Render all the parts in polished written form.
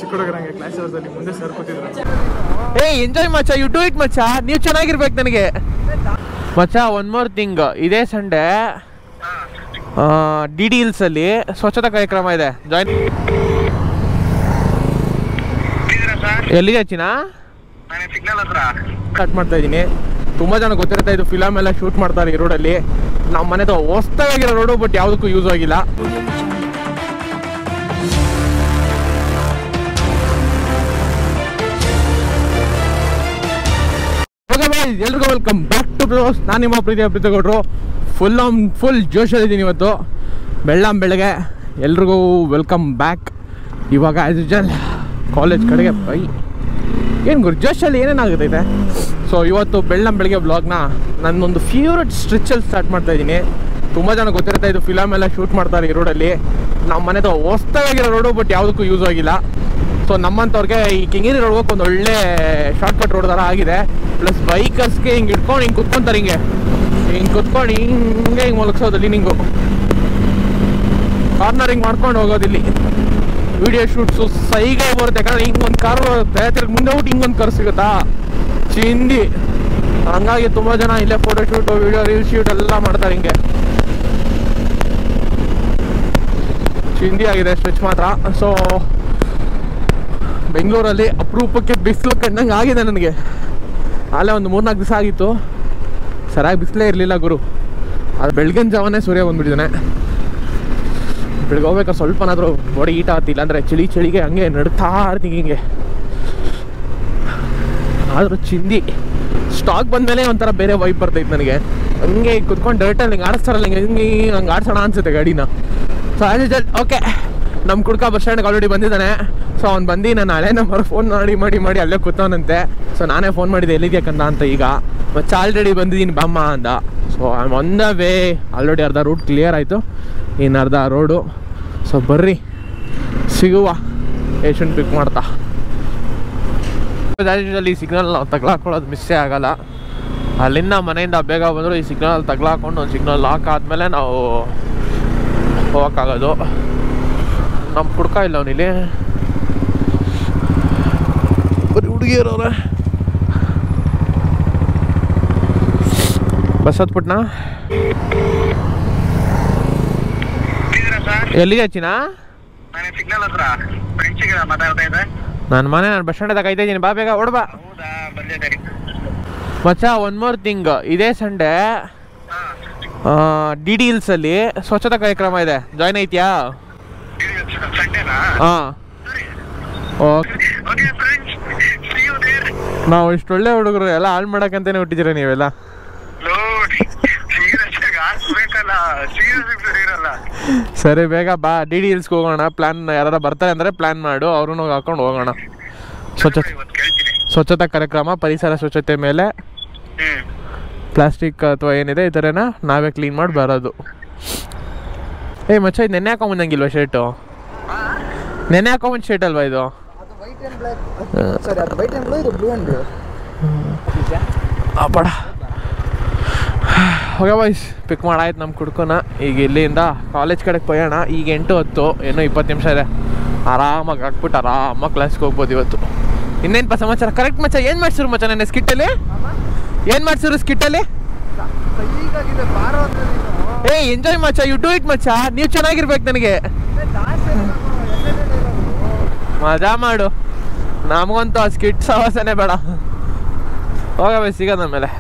ಚಿಕ್ಕಡುಗರಂಗೆ class ಅವರ್ಸಲ್ಲಿ ಮುಂದೆ sir ಕೂತಿದ್ರು. Enjoy ಮಚ್ಚ, ಯು ಡೂ ಇಟ್ ಮಚ್ಚ, ನೀವು ಚೆನ್ನಾಗಿರ್ಬೇಕು ನನಗೆ ಮಚ್ಚ. ಒನ್ ಮೋರ್ ಥಿಂಗ್, ಇದೇ ಸಂಡೇ DD Hills ಅಲ್ಲಿ ಸ್ವಚ್ಛತಾ ಕಾರ್ಯಕ್ರಮ ಇದೆ. ಜಾಯಿನ್ ಎಲ್ಲಿಗೆ ಹಚ್ಚಿನಾ ಸ್ಟಾರ್ಟ್ ಮಾಡ್ತಾ ಇದ್ದೀನಿ. ತುಂಬ ಜನ ಗೊತ್ತಿರುತ್ತೆ, ಇದು ಫಿಲಮ್ ಎಲ್ಲ ಶೂಟ್ ಮಾಡ್ತಾರೆ ಈ ರೋಡಲ್ಲಿ. ನಮ್ಮ ಮನೆದು ಹೊಸ್ದಾಗಿರೋ ರೋಡು, ಬಟ್ ಯಾವುದಕ್ಕೂ ಯೂಸ್ ಆಗಿಲ್ಲ. ಎಲ್ರಿಗೂ ವೆಲ್ಕಮ್ ಬ್ಯಾಕ್ ಟು ಬ್ರೋಸ್. ನಾನು ನಿಮ್ಮ ಪ್ರೀತಿ ಗೌಡ್ರು. ಫುಲ್ ಜೋಶಲ್ಲಿದ್ದೀನಿ ಇವತ್ತು ಬೆಳ್ಳಂಬೆಳಗ್ಗೆ. ಎಲ್ರಿಗೂ ವೆಲ್ಕಮ್ ಬ್ಯಾಕ್. ಇವಾಗ ಆ್ಯಸ್ ಯೂಶುವಲ್ ಕಾಲೇಜ್ ಕಡೆಗೆ ಬೈ. ಏನು ಗುರು ಜೋಶಲ್ಲಿ ಏನೇನಾಗುತ್ತೈತೆ. ಸೊ ಇವತ್ತು ಬೆಳ್ಳಂಬೆಳಗ್ಗೆ ವ್ಲಾಗ್ನ ನನ್ನೊಂದು ಫೇವ್ರೆಟ್ ಸ್ಟ್ರೆಚಲ್ಲಿ ಸ್ಟಾರ್ಟ್ ಮಾಡ್ತಾಯಿದ್ದೀನಿ. ತುಂಬ ಜನ ಗೊತ್ತಿರುತ್ತೆ, ಇದು ಫಿಲಮ್ ಎಲ್ಲ ಶೂಟ್ ಮಾಡ್ತಾರೆ ಈ ರೋಡಲ್ಲಿ. ನಮ್ಮ ಮನೆದು ಹೊಸ್ದಾಗಿರೋ ರೋಡು, ಬಟ್ ಯಾವುದಕ್ಕೂ ಯೂಸ್ ಆಗಿಲ್ಲ. ಸೊ ನಮ್ಮಂಥವ್ರಿಗೆ ಈ ಕಿಂಗೇರಿ ರೋಡ್ ಹೋಗಕ್ಕೆ ಒಂದು ಒಳ್ಳೆ ಶಾರ್ಟ್ಕಟ್ ರೋಡ್ ಥರ ಆಗಿದೆ. ಪ್ಲಸ್ ಬೈಕರ್ಸ್ಗೆ ಹಿಂಗೆ ಇಟ್ಕೊಂಡು ಹಿಂಗೆ ಕುತ್ಕೊಂತಾರೆ, ಹಿಂಗೆ ಕುತ್ಕೊಂಡು ಹಿಂಗೆ ಮಲಗಿಸೋದಲ್ಲಿ ನಿಂಗು ಕಾರ್ನರಿಂಗ್ ಮಾಡ್ಕೊಂಡು ಹೋಗೋದಿಲ್ಲಿ. ವಿಡಿಯೋ ಶೂಟ್ಸು ಸೈಗೆ ಬರುತ್ತೆ, ಯಾಕಂದರೆ ಹಿಂಗೊಂದು ಕಾರ್ ಬರುತ್ತೆ, ತಿರ್ಗಿ ಮುಂದೆ ಬಿಟ್ಟು ಹಿಂಗೊಂದು ಕಾರ್ ಸಿಗುತ್ತಾ ಚಿಂದಿ. ಹಂಗಾಗಿ ತುಂಬ ಜನ ಇಲ್ಲೇ photo shoot, video reel shoot ಎಲ್ಲ ಮಾಡ್ತಾರೆ. ಹಿಂಗೆ ಚಿಂದಿ ಆಗಿದೆ ಸ್ಟ್ರೆಚ್ ಮಾತ್ರ. ಸೊ ಬೆಂಗಳೂರಲ್ಲಿ ಅಪರೂಪಕ್ಕೆ ಬಿಸಿಲು ಕಂಡಂಗೆ ಆಗಿದೆ ನನಗೆ. ಅಲ್ಲೇ ಒಂದು 3-4 ದಿವಸ ಆಗಿತ್ತು, ಸರಿಯಾಗಿ ಬಿಸಿಲೇ ಇರಲಿಲ್ಲ ಗುರು. ಅದು ಬೆಳಗಿನ ಜಾವನೇ ಸೂರ್ಯ ಬಂದುಬಿಟ್ಟಿದ್ದಾನೆ. ಬೆಳಗ್ಗೆ ಹೋಗ್ಬೇಕಾದ್ರೆ ಸ್ವಲ್ಪನಾದರೂ ಬಾಡಿ ಈಟ ಆಗ್ತಿಲ್ಲ, ಅಂದರೆ ಚಳಿಗೆ ಹಂಗೆ ನಡ್ತಾ ಇರ್ತೀನಿ ಹಿಂಗೆ. ಆದರೂ ಚಿಂದಿ ಸ್ಟಾಕ್ ಬಂದಮೇಲೆ ಒಂಥರ ಬೇರೆ ವೈಬ್ ಬರ್ತೈತೆ ನನಗೆ. ಹಂಗೆ ಕುತ್ಕೊಂಡು ಡೈರೆಕ್ಟಲ್ಲಿ ಹಿಂಗೆ ಆಡಿಸ್ತಾರಲ್ಲ, ಹಂಗೆ ಆಡ್ಸೋಣ ಅನ್ಸುತ್ತೆ ಗಾಡಿನ. ಸೊ ಆ್ಯಸ್ ಯೂಶುವಲ್ ಓಕೆ, ನಮ್ಮ ಕುಡ್ಕ ಬಸ್ ಸ್ಟ್ಯಾಂಡ್ಗೆ ಆಲ್ರೆಡಿ ಬಂದಿದ್ದಾನೆ. ಸೊ ಅವ್ನು ಬಂದು ನಾನು ಹಳೆ ನಂಬರ್ ಫೋನ್ ಮಾಡಿ ಅಲ್ಲೇ ಕೂತವನಂತೆ. ಸೊ ನಾನೇ ಫೋನ್ ಮಾಡಿದ್ದೆ ಎಲ್ಲಿಗೆ ಕಂದ ಅಂತ. ಈಗ ಮತ್ತೆ ಆಲ್ರೆಡಿ ಬಂದಿದ್ದೀನಿ ಬಾಮ್ಮ ಅಂದ. So I am on the way. Already ಅರ್ಧ ರೂಟ್ ಕ್ಲಿಯರ್ ಆಯಿತು, ಇನ್ನು ಅರ್ಧ ರೋಡು. ಸೊ ಬರ್ರಿ ಸಿಗುವ, ಏಷನ್ ಪಿಕ್ ಮಾಡ್ತಾ. ಈ ಸಿಗ್ನಲ್ ನಾವು ತಗ್ಲಾಕೊಳ್ಳೋದು ಮಿಸ್ಸೇ ಆಗೋಲ್ಲ. ಅಲ್ಲಿಂದ ಮನೆಯಿಂದ ಬೇಗ ಬಂದರೂ ಈ ಸಿಗ್ನಲ್ ತಗ್ಲಾಕೊಂಡು ಒಂದು ಸಿಗ್ನಲ್ ಲಾಕ್ ಆದಮೇಲೆ ನಾವು ಹೋಗೋಕ್ಕಾಗೋದು. ನಮ್ಮ ಕುಡ್ಕ ಇಲ್ಲ ಅವನಿಲ್ಲಿ, ಬರೀ ಹುಡುಗಿಯರವ್ರೆ. ಬಸ್ ಹತ್ಬಿಟ್ನಾ? ಎಲ್ಲಿಗೆ ಹಚ್ಚಿನಾ? ನನ್ನ ಮನೆ ನಾನು ಬಸ್ ಸ್ಟ್ಯಾಂಡ್ ಕಾಯ್ತಾ ಇದ್ದೀನಿ, ಬಾ ಬೇಗ ಓಡ್ಬಾ ಮಚ್ಚ. ಒನ್ ಮೋರ್ ಥಿಂಗ್, ಇದೇ ಸಂಡೇ DD Hills ಅಲ್ಲಿ ಸ್ವಚ್ಛತಾ ಕಾರ್ಯಕ್ರಮ ಇದೆ. ಜಾಯ್ನ್ ಐತಿಯಾ? ಹಾಂ ಓಕೆ. ನಾವು ಇಷ್ಟೊಳ್ಳೆ ಹುಡುಗರು ಎಲ್ಲ ಹಾಳು ಮಾಡೋಕ್ಕಂತಾನೆ ಹುಟ್ಟಿದ್ದೀರ ನೀವೆಲ್ಲ. ಸರಿ ಬೇಗ ಬಾ, DD Hillsಗೆ ಹೋಗೋಣ. ಪ್ಲಾನ್ ಯಾರು ಬರ್ತಾರೆ ಅಂದರೆ ಪ್ಲಾನ್ ಮಾಡು, ಅವ್ರನ್ನ ಹಾಕೊಂಡು ಹೋಗೋಣ. ಸ್ವಚ್ಛತಾ ಕಾರ್ಯಕ್ರಮ, ಪರಿಸರ ಸ್ವಚ್ಛತೆ ಮೇಲೆ ಪ್ಲಾಸ್ಟಿಕ್ ಅಥವಾ ಏನಿದೆ ಈ ಥರನ ನಾವೇ ಕ್ಲೀನ್ ಮಾಡಿ ಬರೋದು. ಮಚ್ಚ, ಇದು ನೆನ್ನೆ ಹಾಕೊಂಬಂದಂಗಿಲ್ವಾ ಶರ್ಟು? ನೆನ್ನೆ ಹಾಕೊಂಬಂದು ಶರ್ಟ್ ಅಲ್ವಾ ಇದು? ಪಡ ಹೋಗ ಬಾಯ್ಸ್, ಪಿಕ್ ಮಾಡಾಯ್ತು ನಮ್ಮ ಕುಡ್ಕೋನ. ಈಗ ಇಲ್ಲಿಂದ ಕಾಲೇಜ್ ಕಡೆಗೆ ಪೋಯೋಣ. ಈಗ 8:10, ಏನೋ 20 ನಿಮಿಷ ಇದೆ. ಆರಾಮಾಗಿ ಹಾಕ್ಬಿಟ್ಟು ಆರಾಮಾಗಿ ಕ್ಲಾಸ್ಗೆ ಹೋಗ್ಬೋದು ಇವತ್ತು. ಇನ್ನೇನಪ್ಪ ಸಮಾಚಾರ? ಕರೆಕ್ಟ್ ಮಚ್ಚ, ಏನು ಮಾಡ್ಸಿರು ಮಚ್ಚ ನನ್ನ ಸ್ಕಿಟ್ಟಲ್ಲಿ? ಏನು ಮಾಡ್ಸಿರು ಸ್ಕಿಟ್ಟಲ್ಲಿ? ಎಂಜಾಯ್ ಮಚ್ಚ, ಯು ಡೂ ಇಟ್ ಮಚ್ಚ, ನೀವು ಚೆನ್ನಾಗಿರ್ಬೇಕು ನನಗೆ. ಮಜಾ ಮಾಡು, ನಮಗಂತೂ ಆ ಸ್ಕಿಟ್ ಸವಾಸನೆ ಬೇಡ. ಹೋಗಬೇ, ಸಿಗೋದ ಆಮೇಲೆ.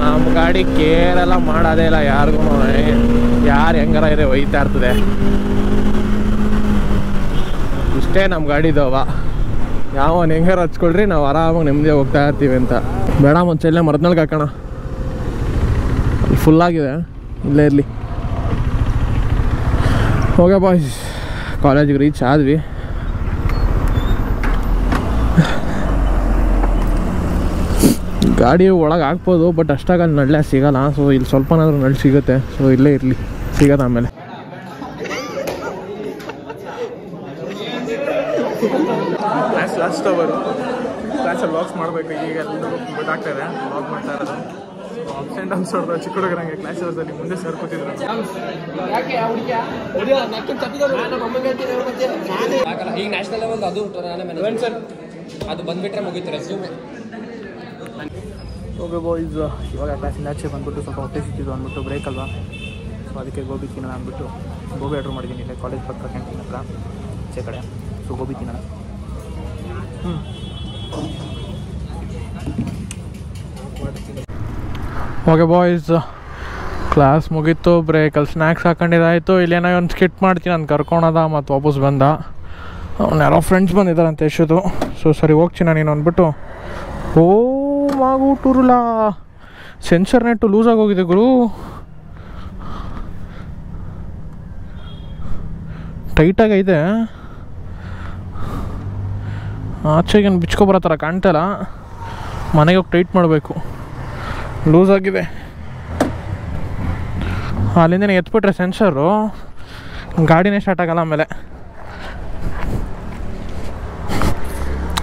ನಮ್ಮ ಗಾಡಿ ಕೇರೆಲ್ಲ ಮಾಡೋದೇ ಇಲ್ಲ ಯಾರಿಗೂ. ಯಾರು ಹೆಂಗಾರ ಇದೆ ಒಯ್ತಾ ಇರ್ತದೆ. ಇಷ್ಟೇ ನಮ್ಮ ಗಾಡಿದವ. ಯಾವನ್ ಹೆಂಗಾರ ಹಚ್ಕೊಳ್ರಿ, ನಾವು ಆರಾಮಾಗಿ ನೆಮ್ಮದಿ ಹೋಗ್ತಾ ಇರ್ತೀವಿ ಅಂತ. ಬೇಡ ಮುಂಚೆಲ್ಲೇ ಮರದ್ನಳ್ಗೆ ಹಾಕೋಣ, ಫುಲ್ಲಾಗಿದೆ, ಇಲ್ಲೇ ಇರಲಿ. ಹೋಗ ಬಾಯ್ಸ್, ಕಾಲೇಜಿಗೆ ರೀಚ್ ಆದ್ವಿ. ಗಾಡಿ ಒಳಗೆ ಹಾಕ್ಬೋದು, ಬಟ್ ಅಷ್ಟಾಗ ಅಲ್ಲಿ ನಳ್ಳೆ ಸಿಗೋಲ್ಲ. ಸೊ ಇಲ್ಲಿ ಸ್ವಲ್ಪನಾದ್ರೂ ನಳ್ಳಿ ಸಿಗುತ್ತೆ. ಸೊ ಇಲ್ಲೇ ಇರಲಿ, ಸಿಗೋದು ಆಮೇಲೆ. ಕ್ಲಾಸ್ ಲಾಸ್ಟ್ ಅವರು ಕ್ಲಾಸಲ್ಲಿ ವಾಕ್ಸ್ ಮಾಡಬೇಕು. ಈಗ ಎಲ್ಲರೂ ಗೊತ್ತಾಗ್ತಾ ಇದೆ ಬ್ಲಾಗ್ ಮಾಡ್ತಾ ಇರೋದು. ಸೊ ಅಪ್ಸ್ ಆ್ಯಂಡ್ ಡೌನ್ಸ್ ಹೊಡೆದು ಚಿಕ್ಕ ಹುಡುಗರಂಗೆ ಕ್ಲಾಸ್ ಅವರ್ಸಲ್ಲಿ ಮುಂದೆ ಸರ್ ಕೂತಿದ್ರು. ಈಗ ನ್ಯಾಷನಲ್ ಲೆವೆಲ್ ಅದು ಸರ್ ಅದು ಬಂದುಬಿಟ್ರೆ ಮುಗೀತು ರೆಸ್ಯೂಮೆ. ಓಕೆ ಬಾಯ್ಸ್, ಇವಾಗ ಕ್ಲಾಸಿಂದ ಆಚೆ ಬಂದ್ಬಿಟ್ಟು ಸ್ವಲ್ಪ ಹೊಟ್ಟೆ ಸಿಕ್ಕಿದ್ದು ಅಂದ್ಬಿಟ್ಟು ಬ್ರೇಕ್ ಅಲ್ವಾ, ಸೊ ಅದಕ್ಕೆ ಗೋಬಿ ತಿನ್ನೋಣ ಅಂದ್ಬಿಟ್ಟು ಗೋಬಿ ಆರ್ಡ್ರ್ ಮಾಡಿದ್ದೀನಿ ಇಲ್ಲೇ ಕಾಲೇಜ್ ಪಕ್ಕ ಕ್ಯಾಂಟೀನ್ ಹತ್ರ ಆಚೆ ಕಡೆ. ಸೊ ಗೋಬಿ ತಿನ್ನೋಣ. ಓಕೆ ಬಾಯ್ಸ್, ಕ್ಲಾಸ್ ಮುಗೀತು, ಬ್ರೇಕಲ್ಲಿ ಸ್ನ್ಯಾಕ್ಸ್ ಹಾಕೊಂಡಿದ್ದಾಯಿತು. ಇಲ್ಲೇನೋ ಒಂದು ಸ್ಕಿಟ್ ಮಾಡ್ತೀನಿ ನಾನು ಕರ್ಕೊಳೋದ ಮತ್ತು ವಾಪಸ್ ಬಂದ. ಅವ್ನು ಯಾರೋ ಫ್ರೆಂಡ್ಸ್ ಬಂದಿದ್ದಾರೆ ಅಂತ ಎಷ್ಟೋದು. ಸೊ ಸರಿ ಹೋಗ್ತೀನಿ ನೀನು ಅಂದ್ಬಿಟ್ಟು ಓ ಮಾಗು ಟೂರುಲ ಸೆನ್ಸರ್ ನೆಟ್ಟು ಲೂಸ್ ಆಗೋಗಿದೆ ಗುರು. ಟೈಟಾಗೈತೆ, ಆಚೆಗೇನು ಬಿಚ್ಕೊಬರೋ ಥರ ಕಾಣ್ತಾಯಿಲ್ಲ. ಮನೆಗೆ ಹೋಗಿ ಟೈಟ್ ಮಾಡಬೇಕು. ಲೂಸ್ ಆಗಿದೆ. ಅಲ್ಲಿಂದ ಎತ್ಬಿಟ್ರೆ ಸೆನ್ಸರು ಗಾಡಿನೇ ಸ್ಟಾರ್ಟ್ ಆಗಲ್ಲ. ಆಮೇಲೆ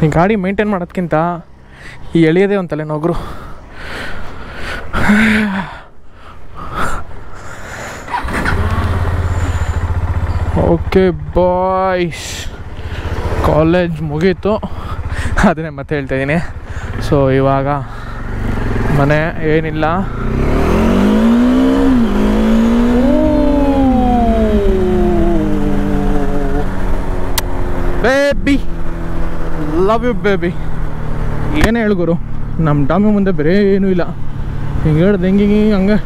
ಈ ಗಾಡಿ ಮೇಂಟೈನ್ ಮಾಡೋದ್ಕಿಂತ ಈ ಎಳೆಯೋದೇ ಒಂದು ತಲೆನೋಗ್ರು. ಓಕೆ ಬಾಯ್ಸ್, ಕಾಲೇಜ್ ಮುಗೀತು, ಅದನ್ನೇ ಮತ್ತೆ ಹೇಳ್ತಾಯಿದ್ದೀನಿ. ಸೊ ಇವಾಗ ಮನೆ ಏನಿಲ್ಲ, ಬೇಬಿ ಲವ್ ಯು ಬೇಬಿ. ಏನೇ ಹೇಳುಗುರು, ನಮ್ಮ ಡಾಮಿ ಮುಂದೆ ಬೇರೆ ಏನೂ ಇಲ್ಲ. ಹಿಂಗೆ ಹೇಳ್ದು ಹೆಂಗೆ ಹಂಗೆ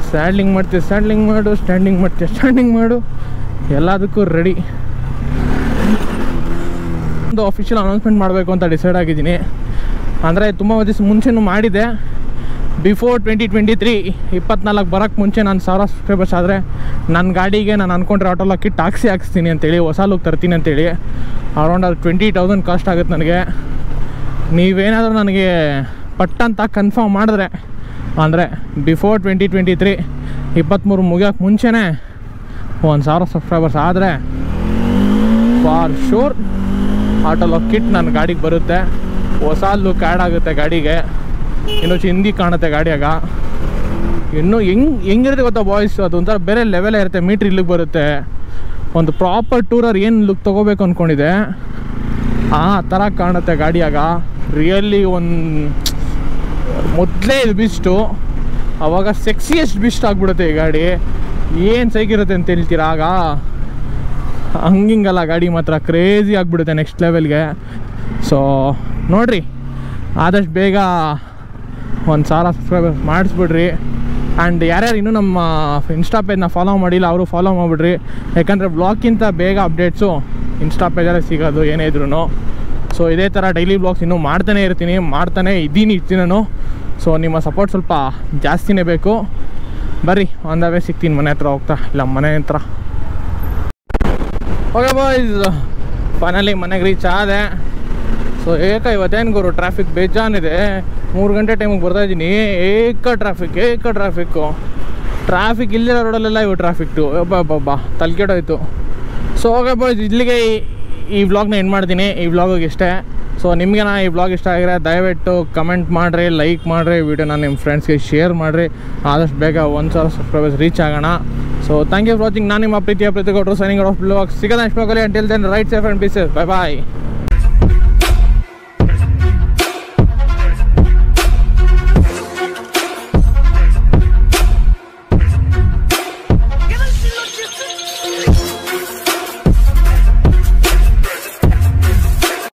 ಸ್ಟ್ಯಾಂಡಿಂಗ್ ಮಾಡ್ತೀವಿ, ಸ್ಟ್ಯಾಂಡಿಂಗ್ ಮಾಡು, ಸ್ಟ್ಯಾಂಡಿಂಗ್ ಮಾಡ್ತೀವಿ, ಸ್ಟ್ಯಾಂಡಿಂಗ್ ಮಾಡು, ಎಲ್ಲದಕ್ಕೂ ರೆಡಿ. ಒಂದು ಅಫಿಷಿಯಲ್ ಅನೌನ್ಸ್ಮೆಂಟ್ ಮಾಡಬೇಕು ಅಂತ ಡಿಸೈಡ್ ಆಗಿದ್ದೀನಿ. ಅಂದರೆ ತುಂಬ ದಿವಸ ಮುಂಚೆನೂ ಮಾಡಿದೆ. ಬಿಫೋರ್ 2023 24 ಬರೋಕ್ಕೆ ಮುಂಚೆ ನಾನು 1000 ಸಬ್ಸ್ಕ್ರೈಬರ್ಸ್ ಆದರೆ ನನ್ನ ಗಾಡಿಗೆ ನಾನು ಅಂದ್ಕೊಂಡ್ರೆ ಆಟೋಲ್ಲ ಕಿಟ್ ಹಾಕ್ಸ್ತೀನಿ ಅಂತೇಳಿ, ಹೊಸ ಲುಕ್ ತರ್ತೀನಿ ಅಂತೇಳಿ. ಅರೌಂಡ್ ಅದು 20,000 ಕಾಸ್ಟ್ ಆಗುತ್ತೆ ನನಗೆ. ನೀವೇನಾದರೂ ನನಗೆ ಪಟ್ಟಂತ ಕನ್ಫರ್ಮ್ ಮಾಡಿದ್ರೆ, ಅಂದರೆ ಬಿಫೋರ್ 2023 23 ಮುಗಿಯೋಕ್ಕೆ ಮುಂಚೆನೇ 1000 ಸಬ್ಸ್ಕ್ರೈಬರ್ಸ್ ಆದರೆ ಫಾರ್ ಶೂರ್ ಆಟೋಲ್ಲ ಕಿಟ್ ನನ್ನ ಗಾಡಿಗೆ ಬರುತ್ತೆ. ಹೊಸ ಲುಕ್ ಆ್ಯಡ್ ಆಗುತ್ತೆ ಗಾಡಿಗೆ, ಇನ್ನೂ ಚಿಂದಿ ಕಾಣುತ್ತೆ ಗಾಡಿಯಾಗ. ಇನ್ನೂ ಹೆಂಗಿರುತ್ತೆ ಗೊತ್ತಾ ಬಾಯ್ಸ್, ಅದೊಂಥರ ಬೇರೆ ಲೆವೆಲೇ ಇರುತ್ತೆ. ಮೀಟ್ರ್ ಇಲ್ಲಿಗೆ ಬರುತ್ತೆ. ಒಂದು ಪ್ರಾಪರ್ ಟೂರರ್ ಏನು ಲುಕ್ ತೊಗೋಬೇಕು ಅಂದ್ಕೊಂಡಿದ್ದೆ ಆ ಥರ ಕಾಣುತ್ತೆ ಗಾಡಿಯಾಗ. ರಿಯಲಿ ಒಂದು ಮೊದಲೇ ಇದು ಬಿಸ್ಟು, ಆವಾಗ ಸೆಕ್ಸಿಯೆಸ್ಟ್ ಬಿಸ್ಟ್ ಆಗಿಬಿಡುತ್ತೆ ಈ ಗಾಡಿ. ಏನು ಸೈಕಿರುತ್ತೆ ಅಂತ ಹೇಳ್ತೀರ ಆಗ. ಹಂಗಿಂಗಲ್ಲ ಗಾಡಿ ಮಾತ್ರ ಕ್ರೇಜಿ ಆಗಿಬಿಡುತ್ತೆ ನೆಕ್ಸ್ಟ್ ಲೆವೆಲ್ಗೆ. ಸೊ ನೋಡಿರಿ, ಆದಷ್ಟು ಬೇಗ 1000 ಸಬ್ಸ್ಕ್ರೈಬರ್ಸ್ ಮಾಡಿಸ್ಬಿಡ್ರಿ. ಆ್ಯಂಡ್ ಯಾರ್ಯಾರು ಇನ್ನೂ ನಮ್ಮ ಇನ್ಸ್ಟಾ ಪೇಜ್ನ ಫಾಲೋ ಮಾಡಿಲ್ಲ ಅವರು ಫಾಲೋ ಮಾಡಿಬಿಡ್ರಿ. ಯಾಕಂದರೆ ಬ್ಲಾಗ್ಗಿಂತ ಬೇಗ ಅಪ್ಡೇಟ್ಸು ಇನ್ಸ್ಟಾ ಪೇಜಲ್ಲೇ ಸಿಗೋದು ಏನೇ ಇದ್ರೂ. ಸೊ ಇದೇ ಥರ ಡೈಲಿ ಬ್ಲಾಗ್ಸ್ ಇನ್ನೂ ಮಾಡ್ತಾನೇ ಇದ್ದೀನಿ ನಾನು. ಸೊ ನಿಮ್ಮ ಸಪೋರ್ಟ್ ಸ್ವಲ್ಪ ಜಾಸ್ತಿನೇ ಬೇಕು. ಬರ್ರಿ, ಆನ್ ದ ವೇ ಸಿಗ್ತೀನಿ ಮನೆ ಹತ್ರ ಹೋಗ್ತಾ, ಇಲ್ಲ ಮನೆ ಹತ್ರ. ಓಕೆ ಬಾಯ್ಸ್, ಫೈನಲಿ ಮನೆಗೆ ರೀಚ್ ಆದೆ. ಸೊ ಇವತ್ತೇನು ಗುರು ಟ್ರಾಫಿಕ್ ಬೇಜಾನಿದೆ. 3 ಗಂಟೆ ಟೈಮಿಗೆ ಬರ್ತಾಯಿದ್ದೀನಿ, ಟ್ರಾಫಿಕ್ ಇಲ್ಲಿರೋ ರೋಡಲ್ಲೆಲ್ಲ ಇವು ಟ್ರಾಫಿಕ್ಟು ಒಬ್ಬ ತಲೆಕೆಡೋಯ್ತು. ಸೊ ಓಕೆ ಬಾಯ್ಸ್, ಇಲ್ಲಿಗೆ ಈ ವ್ಲಾಗ್ನ ಎಂಡ್ ಮಾಡ್ತೀನಿ. ಈ ವ್ಲಾಗಿಗೆ ಇಷ್ಟೇ. ಸೊ ನಿಮಗೆ ಈ ವ್ಲಾಗ್ ಇಷ್ಟ ಆಗಿದ್ರೆ ದಯವಿಟ್ಟು ಕಮೆಂಟ್ ಮಾಡಿರಿ, ಲೈಕ್ ಮಾಡಿರಿ, ವಿಡಿಯೋನ ನಿಮ್ಮ ಫ್ರೆಂಡ್ಸ್ಗೆ ಶೇರ್ ಮಾಡಿರಿ. ಆದಷ್ಟು ಬೇಗ 1000 ಸಬ್ಸ್ಕ್ರೈಬರ್ಸ್ ರೀಚ್ ಆಗೋಣ. So thank you for watching. ನಾನು ನಿಮ್ಮ ಪ್ರೀತಿಯ ಪ್ರೀತಿಗೌಡರು ಸೈನಿಂಗ್ ಆಫ್ ವ್ಲಾಗ್. ಸಿಗೋಣ ನೆಕ್ಸ್ಟ್ ವ್ಲಾಗಲ್ಲಿ. Until then right safe and be safe. Bye bye.